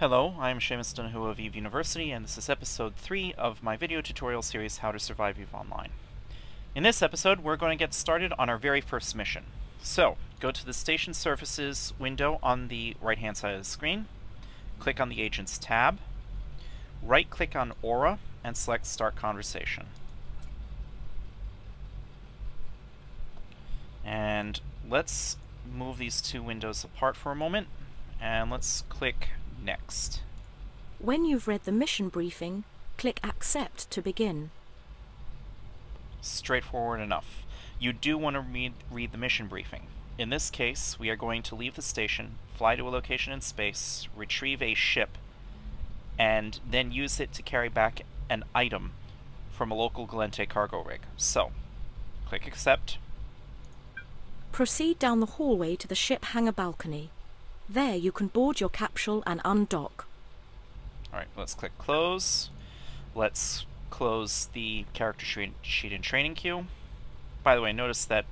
Hello, I am Seamus Donoghue of EVE University, and this is episode 3 of my video tutorial series, How to Survive EVE Online. In this episode, we're going to get started on our very first mission. So, go to the Station Services window on the right-hand side of the screen, click on the Agents tab, right-click on Aura, and select Start Conversation. And let's move these two windows apart for a moment, and let's click Next. When you've read the mission briefing, click Accept to begin. Straightforward enough. You do want to read the mission briefing. In this case, we are going to leave the station, fly to a location in space, retrieve a ship, and then use it to carry back an item from a local Galente cargo rig. So, click Accept. Proceed down the hallway to the ship hangar balcony. There you can board your capsule and undock. Alright, let's click Close. Let's close the character sheet and training queue. By the way, notice that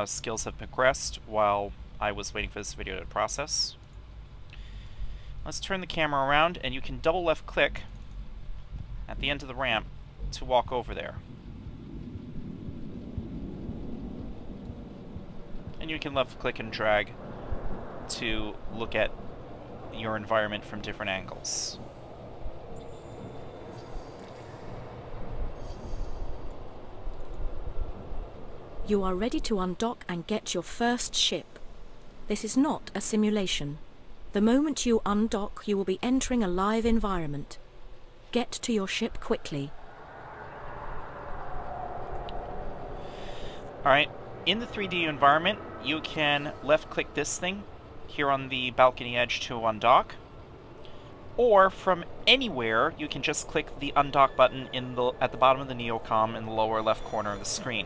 skills have progressed while I was waiting for this video to process. Let's turn the camera around, and you can double left click at the end of the ramp to walk over there. And you can left click and drag to look at your environment from different angles. You are ready to undock and get your first ship. This is not a simulation. The moment you undock, you will be entering a live environment. Get to your ship quickly. Alright, in the 3D environment, you can left-click this thing here on the balcony edge to undock, or from anywhere you can just click the undock button at the bottom of the neocom in the lower left corner of the screen,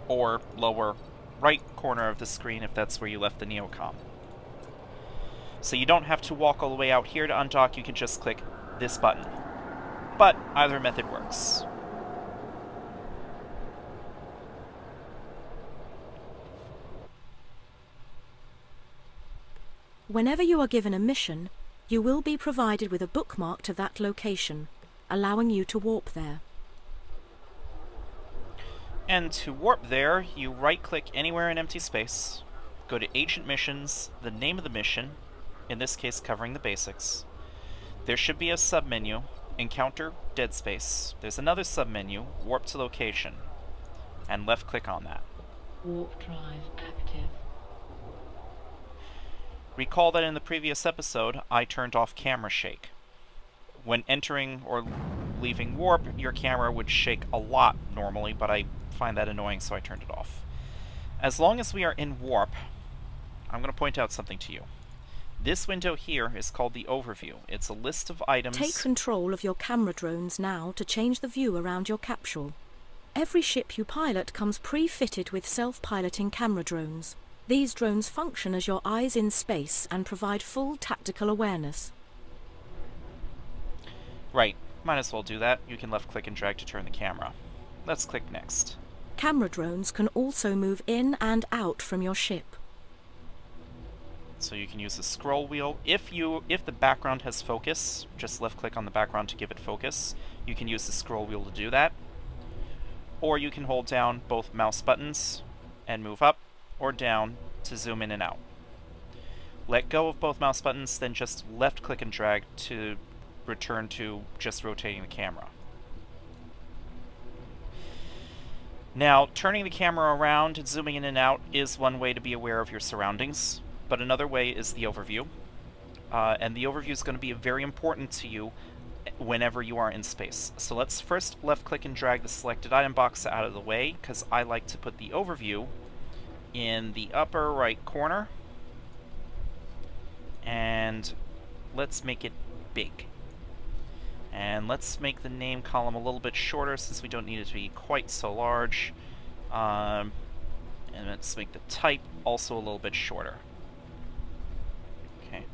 or lower right corner of the screen if that's where you left the neocom. So you don't have to walk all the way out here to undock, you can just click this button. But either method works. Whenever you are given a mission, you will be provided with a bookmark to that location, allowing you to warp there. And to warp there, you right-click anywhere in empty space, go to Agent Missions, the name of the mission, in this case covering the basics. There should be a submenu, Encounter Dead Space. There's another submenu, Warp to Location, and left-click on that. Warp drive active. Recall that in the previous episode, I turned off camera shake. When entering or leaving warp, your camera would shake a lot normally, but I find that annoying, so I turned it off. As long as we are in warp, I'm going to point out something to you. This window here is called the Overview. It's a list of items. Take control of your camera drones now to change the view around your capsule. Every ship you pilot comes pre-fitted with self-piloting camera drones. These drones function as your eyes in space and provide full tactical awareness. Right, might as well do that. You can left-click and drag to turn the camera. Let's click Next. Camera drones can also move in and out from your ship. So you can use the scroll wheel. If the background has focus, just left-click on the background to give it focus. You can use the scroll wheel to do that. Or you can hold down both mouse buttons and move up or down to zoom in and out. Let go of both mouse buttons, then just left click and drag to return to just rotating the camera. Now, turning the camera around and zooming in and out is one way to be aware of your surroundings, but another way is the overview. And the overview is going to be very important to you whenever you are in space. So let's first left click and drag the selected item box out of the way, because I like to put the overview in the upper right corner, and let's make it big. And let's make the name column a little bit shorter since we don't need it to be quite so large. And let's make the type also a little bit shorter. Okay.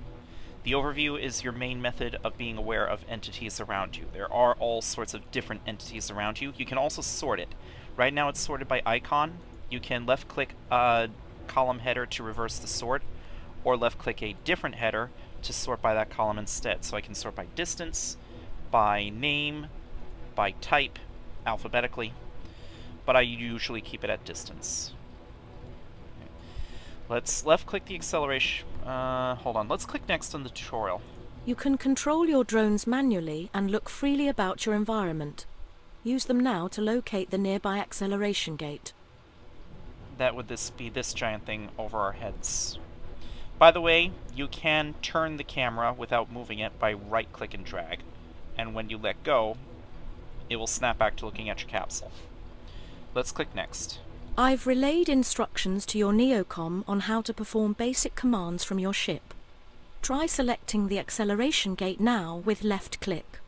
The overview is your main method of being aware of entities around you. There are all sorts of different entities around you. You can also sort it. Right now it's sorted by icon. You can left-click a column header to reverse the sort, or left-click a different header to sort by that column instead. So I can sort by distance, by name, by type, alphabetically, but I usually keep it at distance. Let's left-click the acceleration. Hold on. Let's click next on the tutorial. You can control your drones manually and look freely about your environment. Use them now to locate the nearby acceleration gate. That would be this giant thing over our heads. By the way, you can turn the camera without moving it by right-click and drag. And when you let go, it will snap back to looking at your capsule. Let's click next. I've relayed instructions to your Neocom on how to perform basic commands from your ship. Try selecting the acceleration gate now with left click.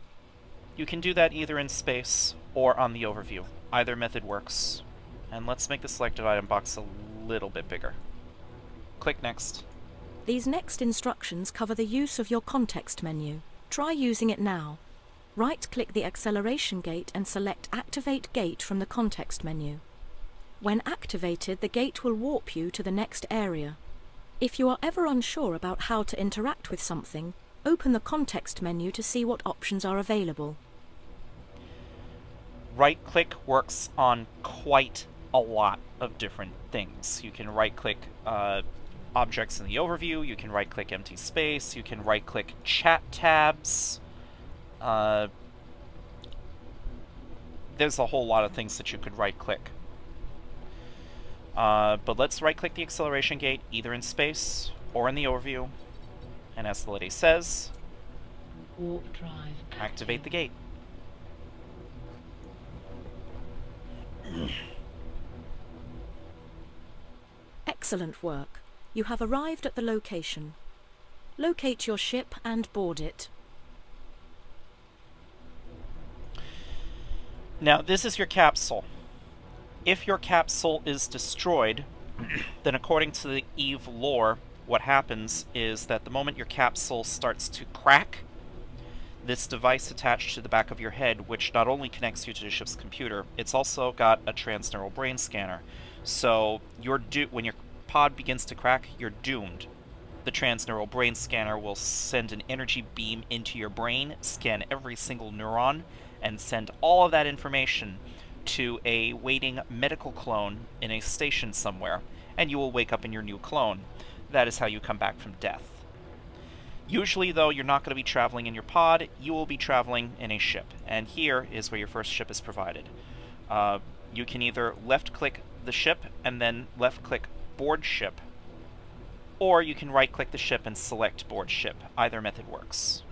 You can do that either in space or on the overview. Either method works. And let's make the selected item box a little bit bigger. Click next. These next instructions cover the use of your context menu. Try using it now. Right-click the acceleration gate and select Activate Gate from the context menu. When activated, the gate will warp you to the next area. If you are ever unsure about how to interact with something, open the context menu to see what options are available. Right-click works on quite a lot of different things. You can right-click objects in the overview, you can right-click empty space, you can right-click chat tabs. There's a whole lot of things that you could right-click. But let's right-click the acceleration gate either in space or in the overview. And as the lady says, Warp drive activate the gate. Excellent work. You have arrived at the location. Locate your ship and board it. Now, this is your capsule. If your capsule is destroyed, then according to the EVE lore, what happens is that the moment your capsule starts to crack, this device attached to the back of your head, which not only connects you to the ship's computer, it's also got a transneural brain scanner. So when your pod begins to crack, you're doomed. The transneural brain scanner will send an energy beam into your brain, scan every single neuron, and send all of that information to a waiting medical clone in a station somewhere, and you will wake up in your new clone. That is how you come back from death. Usually, though, you're not going to be traveling in your pod, you will be traveling in a ship, and here is where your first ship is provided. You can either left-click the ship and then left-click board ship, or you can right-click the ship and select board ship. Either method works.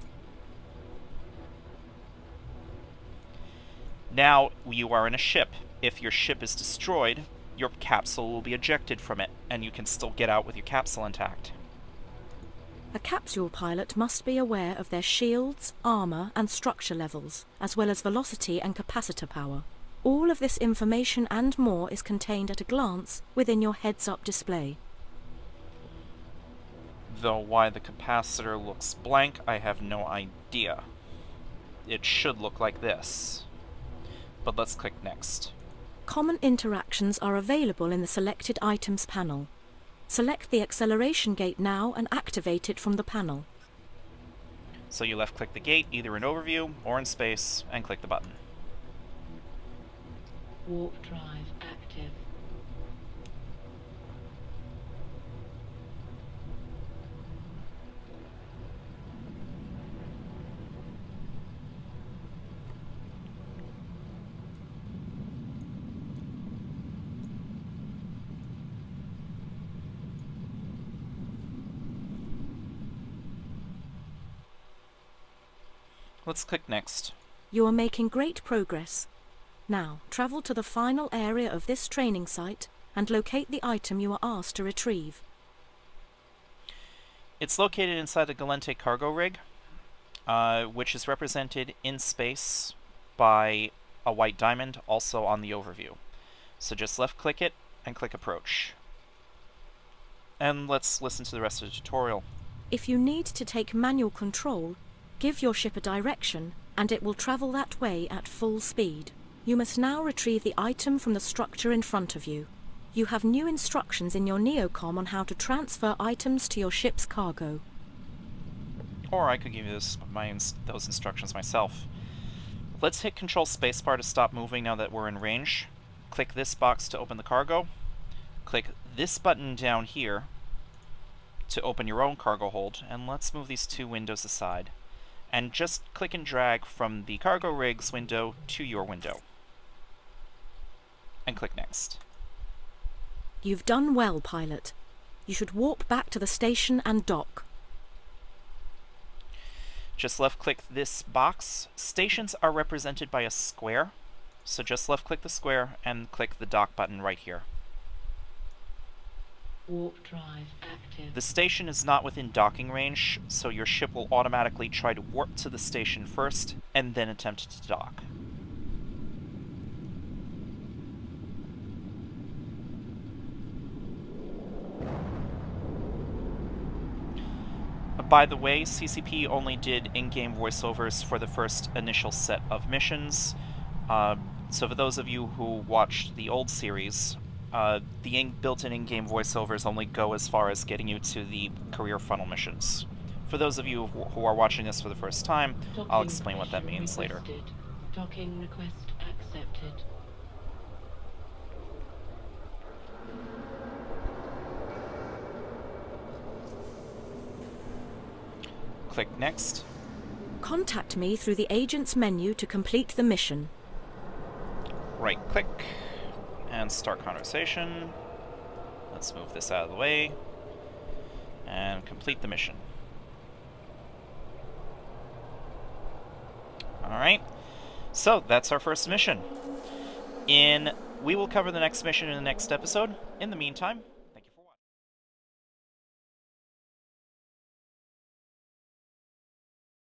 Now you are in a ship. If your ship is destroyed, your capsule will be ejected from it, and you can still get out with your capsule intact. A capsule pilot must be aware of their shields, armor, and structure levels, as well as velocity and capacitor power. All of this information and more is contained at a glance within your heads-up display. Though why the capacitor looks blank, I have no idea. It should look like this. But let's click next. Common interactions are available in the Selected Items panel. Select the acceleration gate now and activate it from the panel. So you left-click the gate, either in overview or in space, and click the button. Warp drive active. Let's click next. You are making great progress. Now, travel to the final area of this training site and locate the item you are asked to retrieve. It's located inside the Galente cargo rig, which is represented in space by a white diamond, also on the overview. So just left-click it and click Approach. And let's listen to the rest of the tutorial. If you need to take manual control, give your ship a direction and it will travel that way at full speed. You must now retrieve the item from the structure in front of you. You have new instructions in your Neocom on how to transfer items to your ship's cargo. Or I could give you those instructions myself. Let's hit Control Spacebar to stop moving now that we're in range. Click this box to open the cargo. Click this button down here to open your own cargo hold, and let's move these two windows aside. And just click and drag from the cargo rigs window to your window. And click Next. You've done well, pilot. You should warp back to the station and dock. Just left-click this box. Stations are represented by a square, so just left-click the square and click the dock button right here. Warp drive active. The station is not within docking range, so your ship will automatically try to warp to the station first, and then attempt to dock. By the way, CCP only did in-game voiceovers for the first initial set of missions, so for those of you who watched the old series, the built-in in-game voiceovers only go as far as getting you to the career funnel missions. For those of you who are watching this for the first time, I'll explain what that means later. Docking request accepted. Click Next. Contact me through the Agent's menu to complete the mission. Right-click and start conversation. Let's move this out of the way and complete the mission. Alright, so that's our first mission. We will cover the next mission in the next episode. In the meantime,